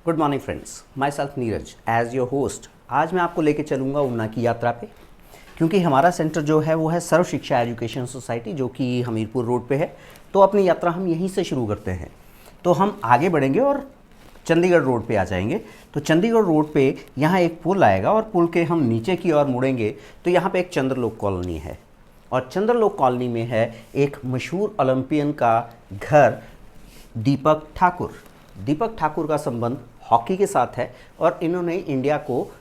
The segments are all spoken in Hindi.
Good morning friends, myself Neeraj as your host. आज मैं आपको लेके चलूँगा ऊना की यात्रा पे, क्योंकि हमारा सेंटर जो है वो है सर्व शिक्षा एजुकेशन सोसाइटी, जो कि हमीरपुर रोड पे है। तो अपनी यात्रा हम यहीं से शुरू करते हैं। तो हम आगे बढ़ेंगे और चंडीगढ़ रोड पे आ जाएंगे। तो चंडीगढ़ रोड पे यहाँ एक पुल आएगा और पुल के हम नीचे की ओर मुड़ेंगे तो यहाँ पे एक चंद्रलोक कॉलोनी है, और चंद्रलोक कॉलोनी में है एक मशहूर ओलंपियन का घर, दीपक ठाकुर। दीपक ठाकुर का संबंध हॉकी के साथ है और इन्होंने इंडिया को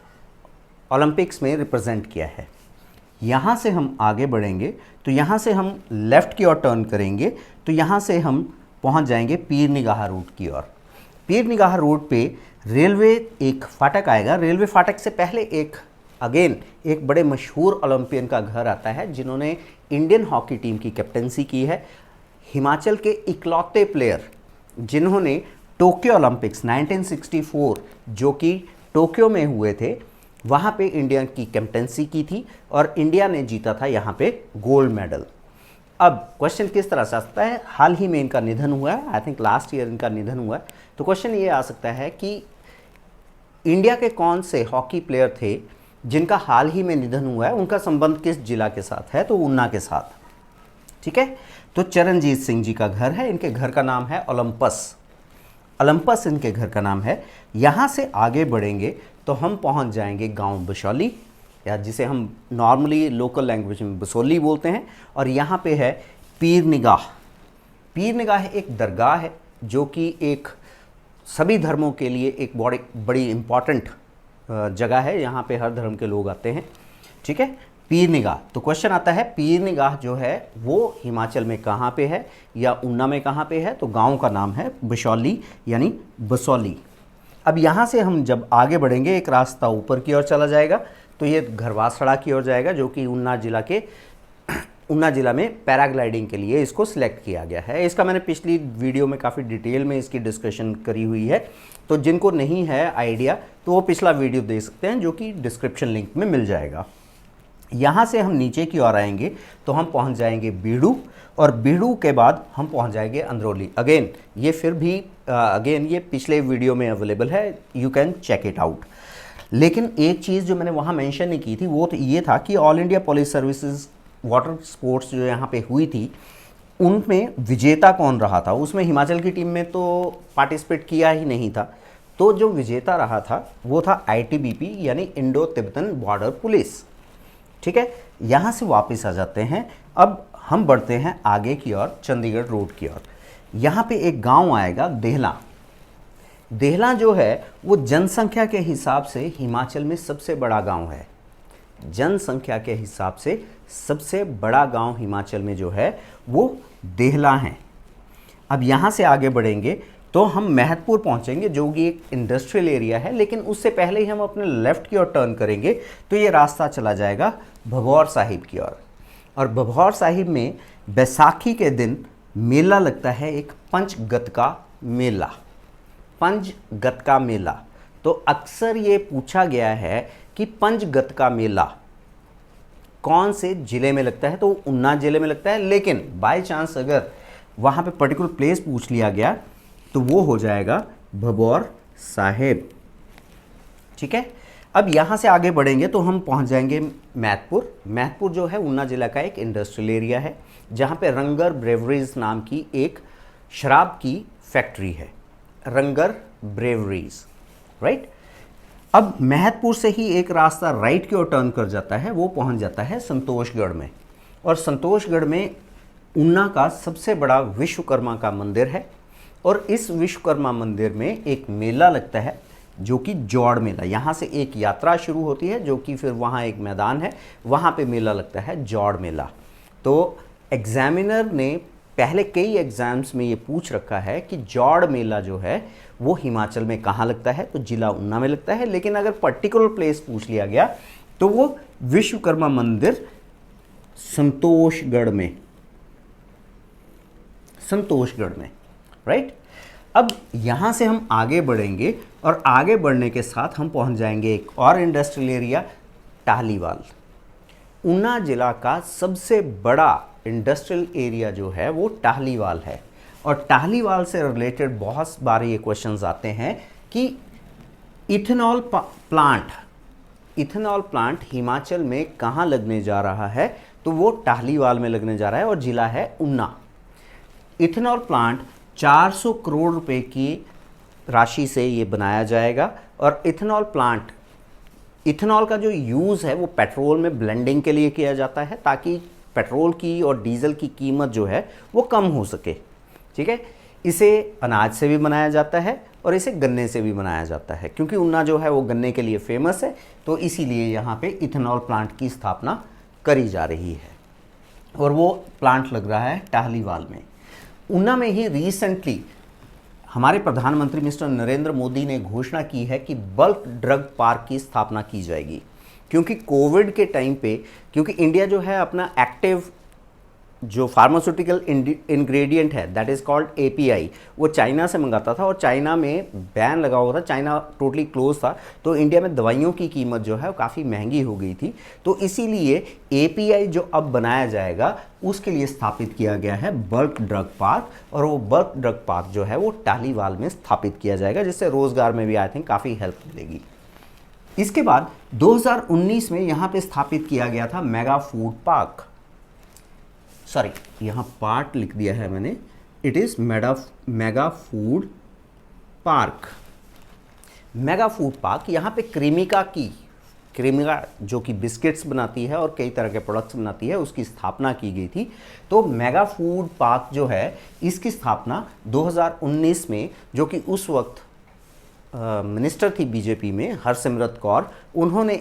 ओलंपिक्स में रिप्रेजेंट किया है। यहाँ से हम आगे बढ़ेंगे तो यहाँ से हम लेफ़्ट की ओर टर्न करेंगे तो यहाँ से हम पहुँच जाएंगे पीर निगाह रोड की ओर। पीर निगाह रोड पे रेलवे एक फाटक आएगा। रेलवे फाटक से पहले एक बड़े मशहूर ओलंपियन का घर आता है, जिन्होंने इंडियन हॉकी टीम की कैप्टनसी की है। हिमाचल के इकलौते प्लेयर जिन्होंने टोक्यो ओलंपिक्स 1964 जो कि टोक्यो में हुए थे, वहाँ पे इंडिया की कैप्टनसी की थी और इंडिया ने जीता था यहाँ पे गोल्ड मेडल। अब क्वेश्चन किस तरह से आ सकता है, हाल ही में इनका निधन हुआ है, आई थिंक लास्ट ईयर इनका निधन हुआ है। तो क्वेश्चन ये आ सकता है कि इंडिया के कौन से हॉकी प्लेयर थे जिनका हाल ही में निधन हुआ है, उनका संबंध किस जिला के साथ है, तो ऊना के साथ। ठीक है, तो चरणजीत सिंह जी का घर है, इनके घर का नाम है ओलंपस। ओलंपस इनके घर का नाम है। यहाँ से आगे बढ़ेंगे तो हम पहुँच जाएंगे गांव बसौली, या जिसे हम नॉर्मली लोकल लैंग्वेज में बसौली बोलते हैं। और यहाँ पे है पीर निगाह। पीर निगाह एक दरगाह है जो कि एक सभी धर्मों के लिए एक बड़ी इम्पॉर्टेंट जगह है। यहाँ पे हर धर्म के लोग आते हैं। ठीक है, पीर निगाह। तो क्वेश्चन आता है पीर निगाह जो है वो हिमाचल में कहाँ पे है या ऊना में कहाँ पे है, तो गांव का नाम है बसौली यानी बसौली। अब यहाँ से हम जब आगे बढ़ेंगे एक रास्ता ऊपर की ओर चला जाएगा तो ये घरवासड़ा की ओर जाएगा, जो कि ऊना जिला में पैराग्लाइडिंग के लिए इसको सिलेक्ट किया गया है। इसका मैंने पिछली वीडियो में काफ़ी डिटेल में इसकी डिस्कशन करी हुई है, तो जिनको नहीं है आइडिया तो वो पिछला वीडियो देख सकते हैं, जो कि डिस्क्रिप्शन लिंक में मिल जाएगा। यहाँ से हम नीचे की ओर आएंगे तो हम पहुँच जाएंगे बीड़ू, और बीड़ू के बाद हम पहुँच जाएंगे अंदरौली। ये पिछले वीडियो में अवेलेबल है, you can check it out. लेकिन एक चीज़ जो मैंने वहाँ मेंशन नहीं की थी वो तो ये था कि all India police services water sports जो यहाँ पे हुई थी, उनमें विजेता कौन रहा था। उसमें हिमाचल की टीम में तो पार्टिसिपेट किया ही नहीं था, तो जो विजेता रहा था वो था ITBP यानी इंडो तिब्बतन बॉर्डर पुलिस। ठीक है, यहाँ से वापस आ जाते हैं। अब हम बढ़ते हैं आगे की ओर, चंडीगढ़ रोड की ओर। यहाँ पे एक गांव आएगा देहला। देहला जो है वो जनसंख्या के हिसाब से हिमाचल में सबसे बड़ा गांव है। जनसंख्या के हिसाब से सबसे बड़ा गांव हिमाचल में जो है वो देहला है। अब यहाँ से आगे बढ़ेंगे तो हम महतपुर पहुँचेंगे, जो कि एक इंडस्ट्रियल एरिया है। लेकिन उससे पहले ही हम अपने लेफ़्ट की ओर टर्न करेंगे तो ये रास्ता चला जाएगा भगौर साहिब की ओर। और भगौर साहिब में बैसाखी के दिन मेला लगता है, एक पंचगतका मेला। पंचगतका मेला, तो अक्सर ये पूछा गया है कि पंचगतका मेला कौन से ज़िले में लगता है, तो ऊना ज़िले में लगता है। लेकिन बाय चांस अगर वहाँ पे पर्टिकुलर प्लेस पूछ लिया गया तो वो हो जाएगा भगौर साहिब। ठीक है, अब यहाँ से आगे बढ़ेंगे तो हम पहुँच जाएंगे मैहतपुर। मैहतपुर जो है ऊना ज़िला का एक इंडस्ट्रियल एरिया है, जहाँ पे रंगर ब्रेवरीज नाम की एक शराब की फैक्ट्री है। रंगर ब्रेवरीज, राइट। अब मैहतपुर से ही एक रास्ता राइट की ओर टर्न कर जाता है, वो पहुँच जाता है संतोषगढ़ में। और संतोषगढ़ में ऊना का सबसे बड़ा विश्वकर्मा का मंदिर है, और इस विश्वकर्मा मंदिर में एक मेला लगता है जो कि जौड़ मेला। यहाँ से एक यात्रा शुरू होती है, जो कि फिर वहाँ एक मैदान है, वहाँ पे मेला लगता है जौड़ मेला। तो एग्जामिनर ने पहले कई एग्जाम्स में ये पूछ रखा है कि जौड़ मेला जो है वो हिमाचल में कहाँ लगता है, तो जिला ऊना में लगता है। लेकिन अगर पर्टिकुलर प्लेस पूछ लिया गया तो वो विश्वकर्मा मंदिर संतोषगढ़ में, राइट। अब यहाँ से हम आगे बढ़ेंगे और आगे बढ़ने के साथ हम पहुँच जाएंगे एक और इंडस्ट्रियल एरिया, टाहलीवाल। ऊना जिला का सबसे बड़ा इंडस्ट्रियल एरिया जो है वो टाहलीवाल है। और टाहलीवाल से रिलेटेड बहुत बार ये क्वेश्चंस आते हैं कि इथेनॉल प्लांट हिमाचल में कहाँ लगने जा रहा है? तो वो टाहलीवाल में लगने जा रहा है और जिला है ऊना। इथेनॉल प्लांट 400 करोड़ रुपए की राशि से ये बनाया जाएगा और इथेनॉल का जो यूज़ है वो पेट्रोल में ब्लेंडिंग के लिए किया जाता है ताकि पेट्रोल की और डीजल की कीमत जो है वो कम हो सके। ठीक है, इसे अनाज से भी बनाया जाता है और इसे गन्ने से भी बनाया जाता है। क्योंकि ऊना जो है वो गन्ने के लिए फेमस है, तो इसीलिए यहाँ पे इथेनॉल प्लांट की स्थापना करी जा रही है और वो प्लांट लग रहा है टाहलीवाल में। ऊना में ही रिसेंटली हमारे प्रधानमंत्री मिस्टर नरेंद्र मोदी ने घोषणा की है कि बल्क ड्रग पार्क की स्थापना की जाएगी। क्योंकि कोविड के टाइम पे, क्योंकि इंडिया जो है अपना एक्टिव जो फार्मास्यूटिकल इंग्रेडिएंट है दैट इज़ कॉल्ड एपीआई, वो चाइना से मंगाता था और चाइना में बैन लगा हुआ था, चाइना टोटली क्लोज था, तो इंडिया में दवाइयों की कीमत जो है वो काफ़ी महंगी हो गई थी। तो इसीलिए एपीआई जो अब बनाया जाएगा उसके लिए स्थापित किया गया है बल्क ड्रग पार्क, और वो बल्क ड्रग पार्क जो है वो टाहलीवाल में स्थापित किया जाएगा, जिससे रोज़गार में भी आई थिंक काफ़ी हेल्प मिलेगी। इसके बाद 2019 में यहाँ पे स्थापित किया गया था मेगा फूड पार्क, सॉरी यहाँ पार्ट लिख दिया है मैंने, it is mega food park. Mega food park, यहाँ पे क्रीमिका जो कि बिस्किट्स बनाती है और कई तरह के प्रोडक्ट्स बनाती है उसकी स्थापना की गई थी। तो मेगा फूड पार्क जो है इसकी स्थापना 2019 में, जो कि उस वक्त मिनिस्टर थी बीजेपी में हरसिमरत कौर, उन्होंने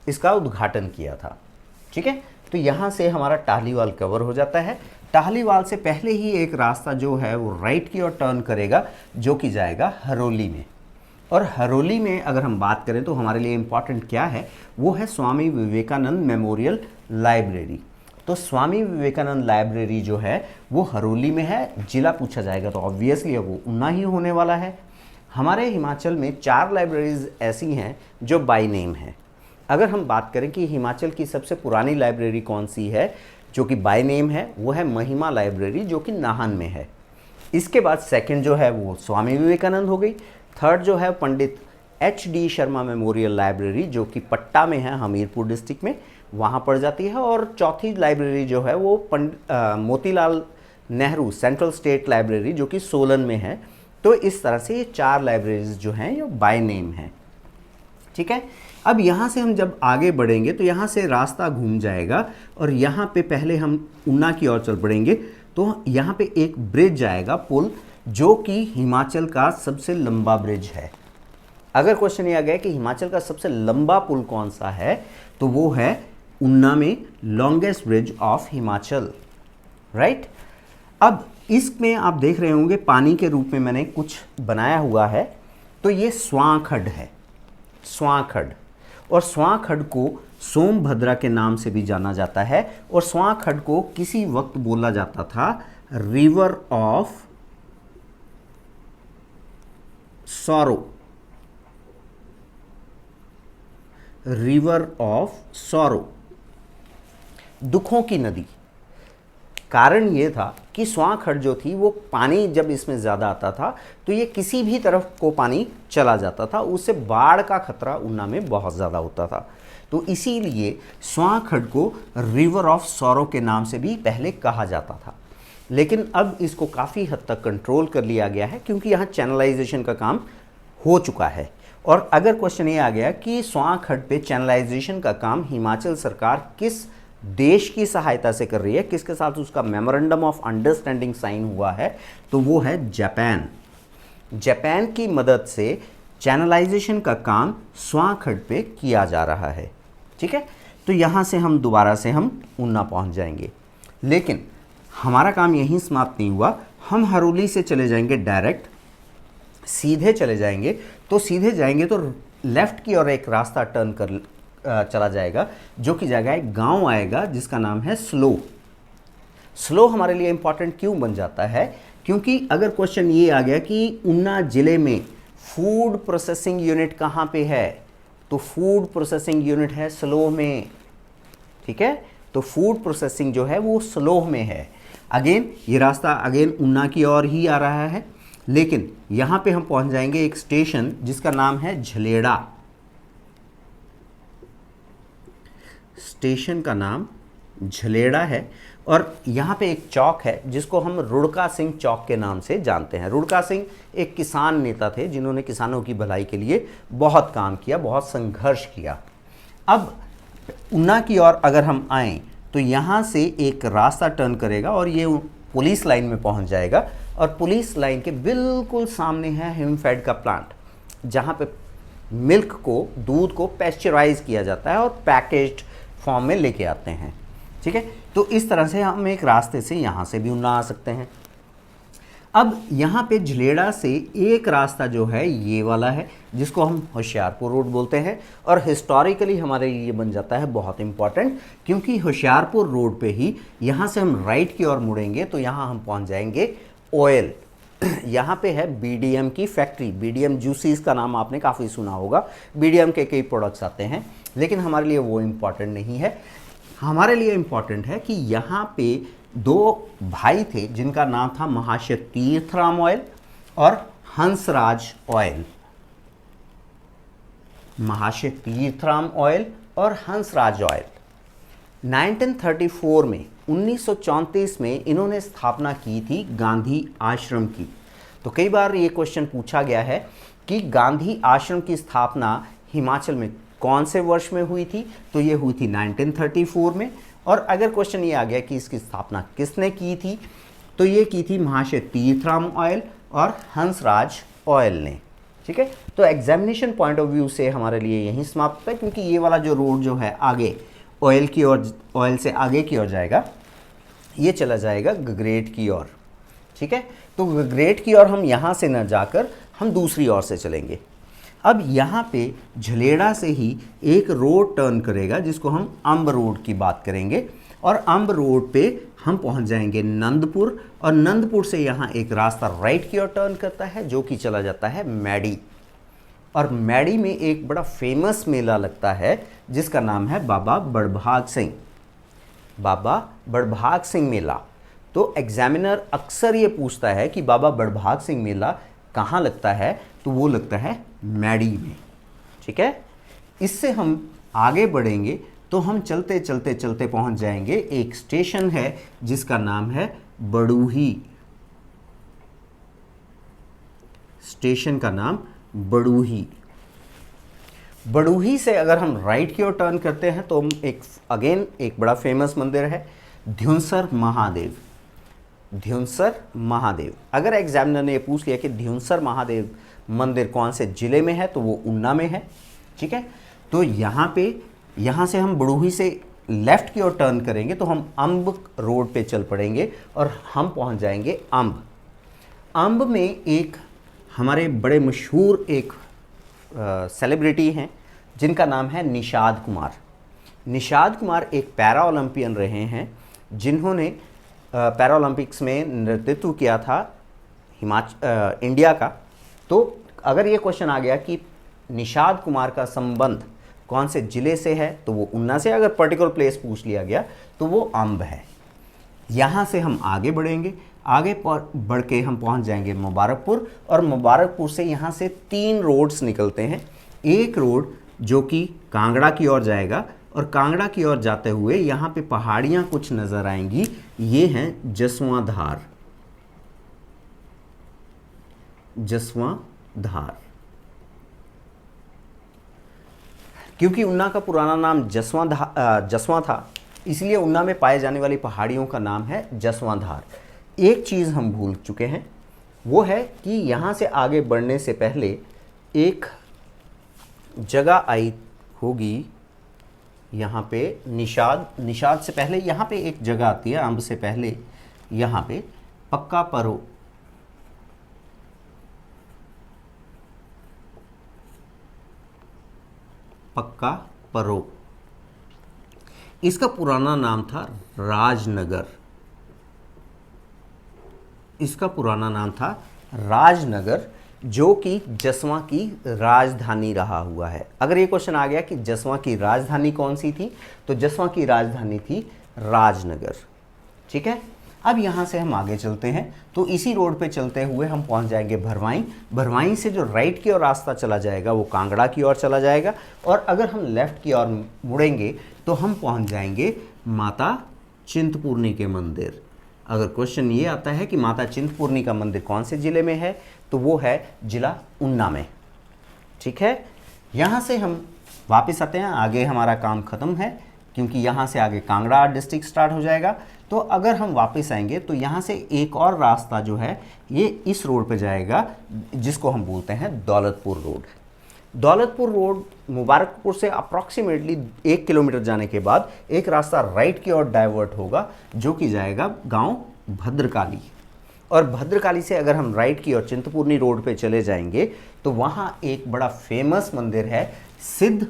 इसका उद्घाटन किया था। ठीक है, तो यहाँ से हमारा टाहलीवाल कवर हो जाता है। टाहलीवाल से पहले ही एक रास्ता जो है वो राइट की ओर टर्न करेगा, जो कि जाएगा हरोली में। और हरोली में अगर हम बात करें तो हमारे लिए इम्पॉर्टेंट क्या है, वो है स्वामी विवेकानंद मेमोरियल लाइब्रेरी। तो स्वामी विवेकानंद लाइब्रेरी जो है वो हरोली में है। जिला पूछा जाएगा तो ऑब्वियसली वो ऊना ही होने वाला है। हमारे हिमाचल में 4 लाइब्रेरीज ऐसी हैं जो बाय नेम है। अगर हम बात करें कि हिमाचल की सबसे पुरानी लाइब्रेरी कौन सी है जो कि बाय नेम है, वो है महिमा लाइब्रेरी जो कि नाहन में है। इसके बाद सेकंड जो है वो स्वामी विवेकानंद हो गई। थर्ड जो है पंडित HD शर्मा मेमोरियल लाइब्रेरी जो कि पट्टा में है, हमीरपुर डिस्ट्रिक्ट में, वहाँ पड़ जाती है। और चौथी लाइब्रेरी जो है वो Motilal Nehru central state library जो कि सोलन में है। तो इस तरह से ये 4 लाइब्रेरीज जो हैं ये बाय नेम हैं। ठीक है, अब यहाँ से हम जब आगे बढ़ेंगे तो यहाँ से रास्ता घूम जाएगा और यहाँ पे पहले हम ऊना की ओर चल पड़ेंगे। तो यहाँ पे एक ब्रिज जाएगा, पुल, जो कि हिमाचल का सबसे लंबा ब्रिज है। अगर क्वेश्चन ये आ गया कि हिमाचल का सबसे लंबा पुल कौन सा है, तो वो है ऊना में longest bridge of Himachal, right. अब इसमें आप देख रहे होंगे पानी के रूप में मैंने कुछ बनाया हुआ है, तो ये स्वां खड्ड है, स्वां खड्ड। और स्वां खड्ड को सोमभद्रा के नाम से भी जाना जाता है। और स्वां खड्ड को किसी वक्त बोला जाता था river of sorrow, river of sorrow, दुखों की नदी। कारण ये था कि स्वां खड्ड जो थी वो पानी जब इसमें ज़्यादा आता था तो ये किसी भी तरफ को पानी चला जाता था, उससे बाढ़ का खतरा ऊना में बहुत ज़्यादा होता था। तो इसीलिए स्वां खड्ड को रिवर ऑफ सॉरो के नाम से भी पहले कहा जाता था। लेकिन अब इसको काफ़ी हद तक कंट्रोल कर लिया गया है क्योंकि यहाँ चैनलाइजेशन का काम हो चुका है। और अगर क्वेश्चन ये आ गया कि स्वां खड्ड पे चैनलाइजेशन का काम हिमाचल सरकार किस देश की सहायता से कर रही है, किसके साथ उसका मेमोरेंडम ऑफ अंडरस्टैंडिंग साइन हुआ है, तो वो है जापान। जापान की मदद से चैनलाइजेशन का काम स्वां खड्ड पे किया जा रहा है। ठीक है, तो यहाँ से हम दोबारा से हम ऊना पहुँच जाएंगे। लेकिन हमारा काम यहीं समाप्त नहीं हुआ, हम हरोली से चले जाएंगे, डायरेक्ट सीधे चले जाएंगे। तो सीधे जाएंगे तो लेफ़्ट की ओर एक रास्ता टर्न कर चला जाएगा, जो कि जाएगा एक गांव आएगा जिसका नाम है स्लो। स्लो हमारे लिए इंपॉर्टेंट क्यों बन जाता है, क्योंकि अगर क्वेश्चन ये आ गया कि ऊना जिले में फूड प्रोसेसिंग यूनिट कहाँ पे है, तो फूड प्रोसेसिंग यूनिट है स्लोह में। ठीक है, तो फूड प्रोसेसिंग जो है वो स्लोह में है। अगेन ये रास्ता अगेन ऊना की ओर ही आ रहा है। लेकिन यहाँ पे हम पहुँच जाएंगे एक स्टेशन जिसका नाम है झलेड़ा। स्टेशन का नाम झलेड़ा है और यहाँ पे एक चौक है जिसको हम रुड़का सिंह चौक के नाम से जानते हैं। रुड़का सिंह एक किसान नेता थे जिन्होंने किसानों की भलाई के लिए बहुत काम किया, बहुत संघर्ष किया। अब ऊना की ओर अगर हम आएँ तो यहाँ से एक रास्ता टर्न करेगा और ये पुलिस लाइन में पहुँच जाएगा और पुलिस लाइन के बिल्कुल सामने है हिमफेड का प्लांट, जहाँ पे मिल्क को, दूध को पैस्चराइज किया जाता है और पैकेज्ड फॉर्म में लेके आते हैं। ठीक है, तो इस तरह से हम एक रास्ते से यहाँ से भी ऊना आ सकते हैं। अब यहाँ पे झलेड़ा से एक रास्ता जो है ये वाला है जिसको हम होशियारपुर रोड बोलते हैं और हिस्टोरिकली हमारे लिए बन जाता है बहुत इंपॉर्टेंट, क्योंकि होशियारपुर रोड पे ही यहाँ से हम राइट की ओर मुड़ेंगे तो यहाँ हम पहुँच जाएंगे ऑयल। यहाँ पे है बीडीएम की फैक्ट्री। बीडीएम जूसीज का नाम आपने काफ़ी सुना होगा। बीडीएम के कई प्रोडक्ट्स आते हैं, लेकिन हमारे लिए वो इम्पॉर्टेंट नहीं है। हमारे लिए इम्पॉर्टेंट है कि यहाँ पे दो भाई थे जिनका नाम था महाशय तीर्थराम ऑयल और हंसराज ऑयल। महाशय तीर्थराम ऑयल और हंसराज ऑयल 1934 में 1934 में इन्होंने स्थापना की थी गांधी आश्रम की। तो कई बार ये क्वेश्चन पूछा गया है कि गांधी आश्रम की स्थापना हिमाचल में कौन से वर्ष में हुई थी, तो ये हुई थी 1934 में। और अगर क्वेश्चन ये आ गया कि इसकी स्थापना किसने की थी, तो ये की थी महाशय तीर्थराम ऑयल और हंसराज ऑयल ने। ठीक है, तो एग्जामिनेशन पॉइंट ऑफ व्यू से हमारे लिए यहीं समाप्त है, क्योंकि ये वाला जो रोड जो है आगे ऑयल की ओर, ऑयल से आगे की ओर जाएगा, ये चला जाएगा गगरेट की ओर। ठीक है, तो गगरेट की ओर हम यहाँ से न जाकर हम दूसरी ओर से चलेंगे। अब यहाँ पे झलेड़ा से ही एक रोड टर्न करेगा जिसको हम अम्ब रोड की बात करेंगे और अम्ब रोड पे हम पहुँच जाएंगे नंदपुर और नंदपुर से यहाँ एक रास्ता राइट की ओर टर्न करता है जो कि चला जाता है मैडी। और मैडी में एक बड़ा फेमस मेला लगता है जिसका नाम है बाबा बड़भाग सिंह। बाबा बड़भाग सिंह मेला। तो एग्जामिनर अक्सर ये पूछता है कि बाबा बड़भाग सिंह मेला कहाँ लगता है, तो वो लगता है मैडी में। ठीक है, इससे हम आगे बढ़ेंगे तो हम चलते चलते चलते पहुंच जाएंगे एक स्टेशन है जिसका नाम है बड़ूही। स्टेशन का नाम बड़ूही। बड़ूही से अगर हम राइट की ओर टर्न करते हैं तो हम एक बड़ा फेमस मंदिर है ध्युंसर महादेव। ध्युंसर महादेव। अगर एग्जामिनर ने ये पूछ लिया कि ध्युंसर महादेव मंदिर कौन से ज़िले में है, तो वो ऊना में है। ठीक है, तो यहाँ से हम बड़ूही से लेफ़्ट की ओर टर्न करेंगे तो हम अम्ब रोड पे चल पड़ेंगे और हम पहुँच जाएंगे अम्ब। अम्ब में एक हमारे बड़े मशहूर एक सेलिब्रिटी हैं जिनका नाम है निषाद कुमार। निषाद कुमार एक पैरा ओलंपियन रहे हैं जिन्होंने पैरा ओलंपिक्स में नेतृत्व किया था इंडिया का। तो अगर ये क्वेश्चन आ गया कि निषाद कुमार का संबंध कौन से ज़िले से है, तो वो ऊना से। अगर पर्टिकुलर प्लेस पूछ लिया गया तो वो अम्ब है। यहाँ से हम आगे बढ़ेंगे, आगे बढ़ के हम पहुँच जाएंगे मुबारकपुर और मुबारकपुर से यहाँ से 3 रोड्स निकलते हैं। एक रोड जो कि कांगड़ा की ओर जाएगा और कांगड़ा की ओर जाते हुए यहाँ पे पहाड़ियाँ कुछ नज़र आएंगी, ये हैं जसवां धार। जसवां धार, क्योंकि ऊना का पुराना नाम जसवां था, इसलिए ऊना में पाए जाने वाली पहाड़ियों का नाम है जसवां धार। एक चीज़ हम भूल चुके हैं, वो है कि यहाँ से आगे बढ़ने से पहले एक जगह आई होगी यहाँ पे निषाद से पहले यहाँ पे एक जगह आती है अम्ब से पहले, यहाँ पे पक्का परो। पक्का परो, इसका पुराना नाम था राजनगर। इसका पुराना नाम था राजनगर, जो कि जसवां की राजधानी रहा हुआ है। अगर ये क्वेश्चन आ गया कि जसवां की राजधानी कौन सी थी, तो जसवां की राजधानी थी राजनगर। ठीक है, अब यहाँ से हम आगे चलते हैं तो इसी रोड पे चलते हुए हम पहुँच जाएंगे भरवाई। भरवाई से जो राइट की ओर रास्ता चला जाएगा वो कांगड़ा की ओर चला जाएगा, और अगर हम लेफ़्ट की ओर मुड़ेंगे तो हम पहुँच जाएंगे माता चिंतपूर्णी के मंदिर। अगर क्वेश्चन ये आता है कि माता चिंतपूर्णी का मंदिर कौन से ज़िले में है, तो वो है जिला ऊना में। ठीक है, यहाँ से हम वापस आते हैं, आगे हमारा काम ख़त्म है क्योंकि यहाँ से आगे कांगड़ा डिस्ट्रिक्ट स्टार्ट हो जाएगा। तो अगर हम वापस आएंगे तो यहाँ से एक और रास्ता जो है ये इस रोड पे जाएगा जिसको हम बोलते हैं दौलतपुर रोड। दौलतपुर रोड मुबारकपुर से अप्रॉक्सीमेटली 1 किलोमीटर जाने के बाद एक रास्ता राइट की ओर डाइवर्ट होगा जो कि जाएगा गांव भद्रकाली, और भद्रकाली से अगर हम राइट की ओर चिंतपूर्णी रोड पे चले जाएंगे तो वहाँ एक बड़ा फेमस मंदिर है सिद्ध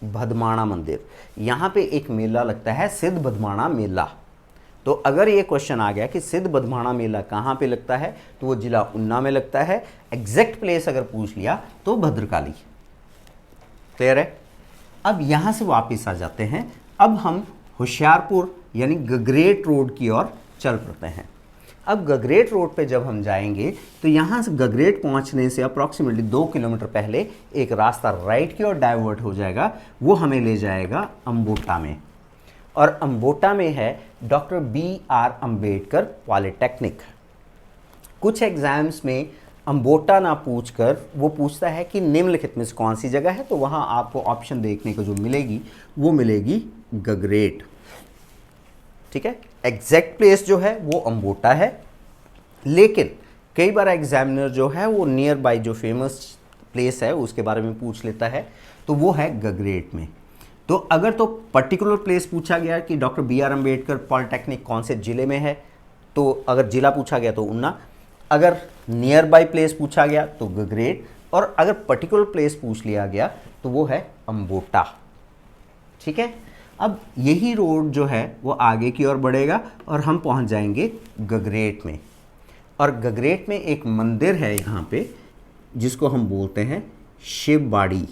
भदमाणा मंदिर। यहाँ पे एक मेला लगता है सिद्ध भदमाणा मेला। तो अगर ये क्वेश्चन आ गया कि सिद्ध भदमाणा मेला कहाँ पे लगता है, तो वो जिला ऊना में लगता है। एग्जैक्ट प्लेस अगर पूछ लिया तो भद्रकाली। क्लियर है? अब यहाँ से वापस आ जाते हैं। अब हम होशियारपुर यानी गगरेट रोड की ओर चल पड़ते हैं। अब गगरेट रोड पे जब हम जाएंगे तो यहाँ से गगरेट पहुँचने से अप्रॉक्सीमेटली 2 किलोमीटर पहले एक रास्ता राइट की ओर डाइवर्ट हो जाएगा, वो हमें ले जाएगा अम्बोटा में, और अम्बोटा में है डॉक्टर BR अम्बेडकर पॉलिटेक्निक। कुछ एग्जाम्स में अम्बोटा ना पूछकर वो पूछता है कि निम्नलिखित में से कौन सी जगह है, तो वहाँ आपको ऑप्शन देखने को जो मिलेगी वो मिलेगी गगरेट। ठीक है, एग्जैक्ट प्लेस जो है वो अम्बोटा है, लेकिन कई बार एग्जामिनर जो है वो नियर बाय जो फेमस प्लेस है उसके बारे में पूछ लेता है, तो वो है गगरेट में। तो अगर तो पर्टिकुलर प्लेस पूछा गया कि डॉक्टर BR अम्बेडकर पॉलिटेक्निक कौन से ज़िले में है, तो अगर ज़िला पूछा गया तो ऊना, अगर नियर बाय प्लेस पूछा गया तो गगरेट, और अगर पर्टिकुलर प्लेस पूछ लिया गया तो वो है अम्बोटा। ठीक है, अब यही रोड जो है वो आगे की ओर बढ़ेगा और हम पहुंच जाएंगे गगरेट में, और गगरेट में एक मंदिर है यहाँ पे जिसको हम बोलते हैं शिवबाड़ी,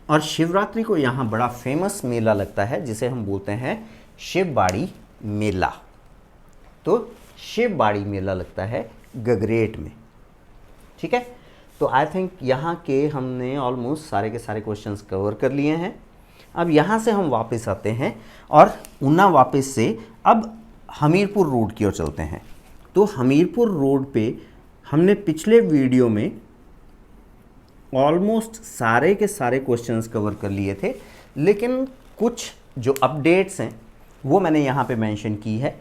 और शिवरात्रि को यहाँ बड़ा फेमस मेला लगता है जिसे हम बोलते हैं शिवबाड़ी मेला। तो शिवबाड़ी मेला लगता है गगरेट में। ठीक है, तो आई थिंक यहाँ के हमने ऑलमोस्ट सारे के सारे क्वेश्चंस कवर कर लिए हैं। अब यहाँ से हम वापस आते हैं और ऊना वापस से अब हमीरपुर रोड की ओर चलते हैं। तो हमीरपुर रोड पे हमने पिछले वीडियो में ऑलमोस्ट सारे के सारे क्वेश्चंस कवर कर लिए थे, लेकिन कुछ जो अपडेट्स हैं वो मैंने यहाँ पे मेंशन की है।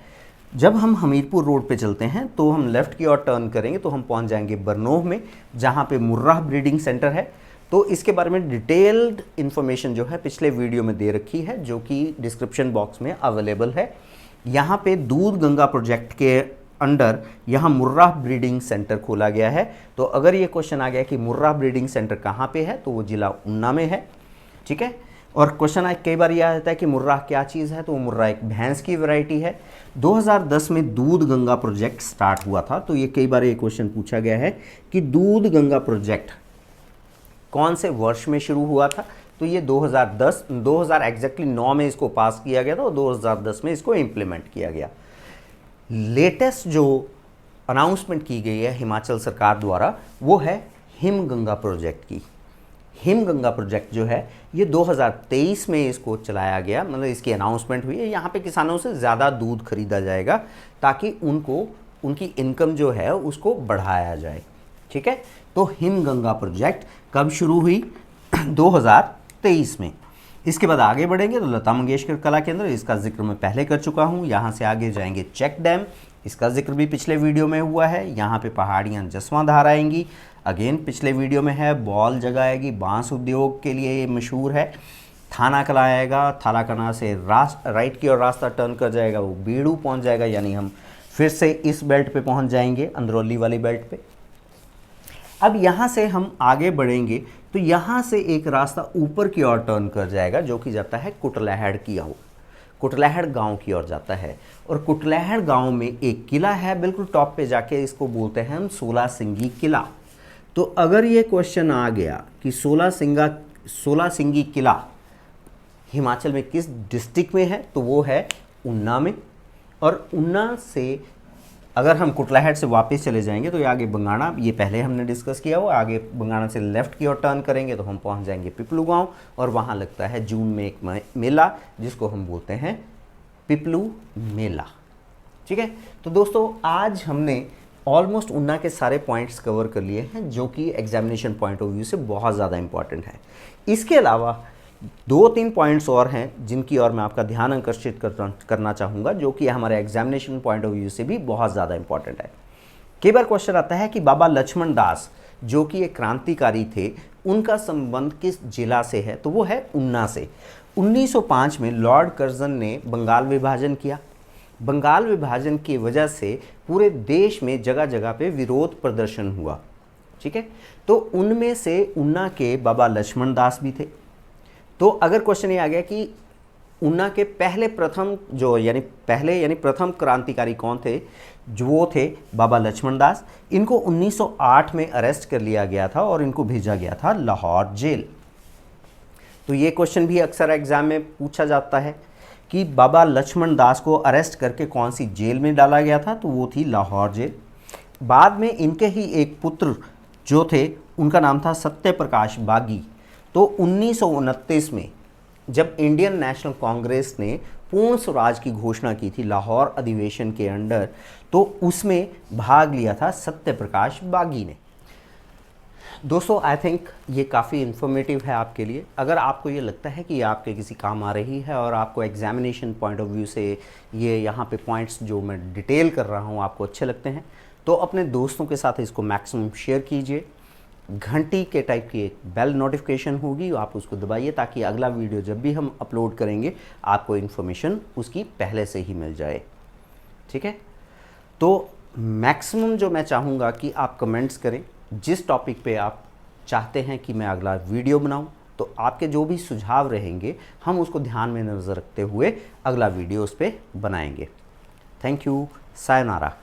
जब हम हमीरपुर रोड पे चलते हैं तो हम लेफ़्ट की ओर टर्न करेंगे तो हम पहुँच जाएंगे बरनोह में, जहाँ पे मुर्राह ब्रीडिंग सेंटर है। तो इसके बारे में डिटेल्ड इन्फॉर्मेशन जो है पिछले वीडियो में दे रखी है, जो कि डिस्क्रिप्शन बॉक्स में अवेलेबल है। यहाँ पे दूध गंगा प्रोजेक्ट के अंडर यहाँ मुर्राह ब्रीडिंग सेंटर खोला गया है। तो अगर ये क्वेश्चन आ गया कि मुर्राह ब्रीडिंग सेंटर कहाँ पे है, तो वो जिला ऊना में है। ठीक है, और क्वेश्चन कई बार यह आता है कि मुर्राह क्या चीज़ है, तो वो मुर्राह एक भैंस की वैरायटी है। 2010 में दूध गंगा प्रोजेक्ट स्टार्ट हुआ था, तो ये कई बार ये क्वेश्चन पूछा गया है कि दूध गंगा प्रोजेक्ट कौन से वर्ष में शुरू हुआ था, तो ये 2000 एग्जैक्टली 9 में इसको पास किया गया था और 2010 में इसको इम्प्लीमेंट किया गया। लेटेस्ट जो अनाउंसमेंट की गई है हिमाचल सरकार द्वारा वो है हिमगंगा प्रोजेक्ट की। हिमगंगा प्रोजेक्ट जो है ये 2023 में इसको चलाया गया, मतलब इसकी अनाउंसमेंट हुई है। यहाँ पे किसानों से ज़्यादा दूध खरीदा जाएगा ताकि उनकी इनकम जो है उसको बढ़ाया जाए। ठीक है, तो हिमगंगा प्रोजेक्ट कब शुरू हुई? 2023 में। इसके बाद आगे बढ़ेंगे तो लता मंगेशकर कला केंद्र, इसका जिक्र मैं पहले कर चुका हूँ। यहाँ से आगे जाएंगे चेक डैम, इसका जिक्र भी पिछले वीडियो में हुआ है। यहाँ पे पहाड़ियाँ जसवां धार आएंगी, अगेन पिछले वीडियो में है। बॉल जगह आएगी, बांस उद्योग के लिए ये मशहूर है। थाना कला आएगा, थाना कला से राइट की ओर रास्ता टर्न कर जाएगा, वो बीड़ू पहुँच जाएगा, यानी हम फिर से इस बेल्ट पे पहुँच जाएंगे, अंदरौली वाली बेल्ट पे। अब यहाँ से हम आगे बढ़ेंगे तो यहाँ से एक रास्ता ऊपर की ओर टर्न कर जाएगा जो कि जाता है कुटलैहड़ की ओर, कुटलैहड़ गांव की ओर जाता है। और कुटलैहड़ गांव में एक किला है, बिल्कुल टॉप पे जाके इसको बोलते हैं हम 16 सिंगी किला। तो अगर ये क्वेश्चन आ गया कि 16 सिंगी किला हिमाचल में किस डिस्ट्रिक्ट में है, तो वो है ऊना में। और ऊना से अगर हम कुटलाहट से वापस चले जाएंगे तो ये आगे बंगाणा, ये पहले हमने डिस्कस किया हुआ, आगे बंगाणा से लेफ़्ट की ओर टर्न करेंगे तो हम पहुंच जाएंगे पिपलू गांव, और वहां लगता है जून में एक मेला जिसको हम बोलते हैं पिपलू मेला। ठीक है, तो दोस्तों आज हमने ऑलमोस्ट ऊना के सारे पॉइंट्स कवर कर लिए हैं जो कि एग्जामिनेशन पॉइंट ऑफ व्यू से बहुत ज़्यादा इंपॉर्टेंट है। इसके अलावा 2-3 पॉइंट्स और हैं जिनकी ओर मैं आपका ध्यान आकर्षित करना चाहूँगा, जो कि हमारे एग्जामिनेशन पॉइंट ऑफ व्यू से भी बहुत ज़्यादा इंपॉर्टेंट है। कई बार क्वेश्चन आता है कि बाबा लक्ष्मण दास जो कि एक क्रांतिकारी थे, उनका संबंध किस जिला से है, तो वो है ऊना से। 1905 में लॉर्ड कर्जन ने बंगाल विभाजन किया। बंगाल विभाजन की वजह से पूरे देश में जगह जगह पे विरोध प्रदर्शन हुआ। ठीक है, तो उनमें से ऊना के बाबा लक्ष्मण दास भी थे। तो अगर क्वेश्चन ये आ गया कि ऊना के पहले प्रथम क्रांतिकारी कौन थे, जो वो थे बाबा लक्ष्मण दास। इनको 1908 में अरेस्ट कर लिया गया था और इनको भेजा गया था लाहौर जेल। तो ये क्वेश्चन भी अक्सर एग्जाम में पूछा जाता है कि बाबा लक्ष्मण दास को अरेस्ट करके कौन सी जेल में डाला गया था, तो वो थी लाहौर जेल। बाद में इनके ही एक पुत्र जो थे, उनका नाम था सत्य प्रकाश बागी। तो 1929 में जब इंडियन नेशनल कांग्रेस ने पूर्ण स्वराज की घोषणा की थी लाहौर अधिवेशन के अंडर, तो उसमें भाग लिया था सत्य प्रकाश बागी ने। दोस्तों आई थिंक ये काफ़ी इन्फॉर्मेटिव है आपके लिए। अगर आपको ये लगता है कि ये आपके किसी काम आ रही है और आपको एग्जामिनेशन पॉइंट ऑफ व्यू से ये यहाँ पे पॉइंट्स जो मैं डिटेल कर रहा हूँ आपको अच्छे लगते हैं, तो अपने दोस्तों के साथ इसको मैक्सिमम शेयर कीजिए। घंटी के टाइप की एक बेल नोटिफिकेशन होगी, आप उसको दबाइए ताकि अगला वीडियो जब भी हम अपलोड करेंगे आपको इन्फॉर्मेशन उसकी पहले से ही मिल जाए। ठीक है, तो मैक्सिमम जो मैं चाहूँगा कि आप कमेंट्स करें जिस टॉपिक पे आप चाहते हैं कि मैं अगला वीडियो बनाऊं, तो आपके जो भी सुझाव रहेंगे हम उसको ध्यान में नज़र रखते हुए अगला वीडियो उस पर बनाएंगे। Thank you, sayonara.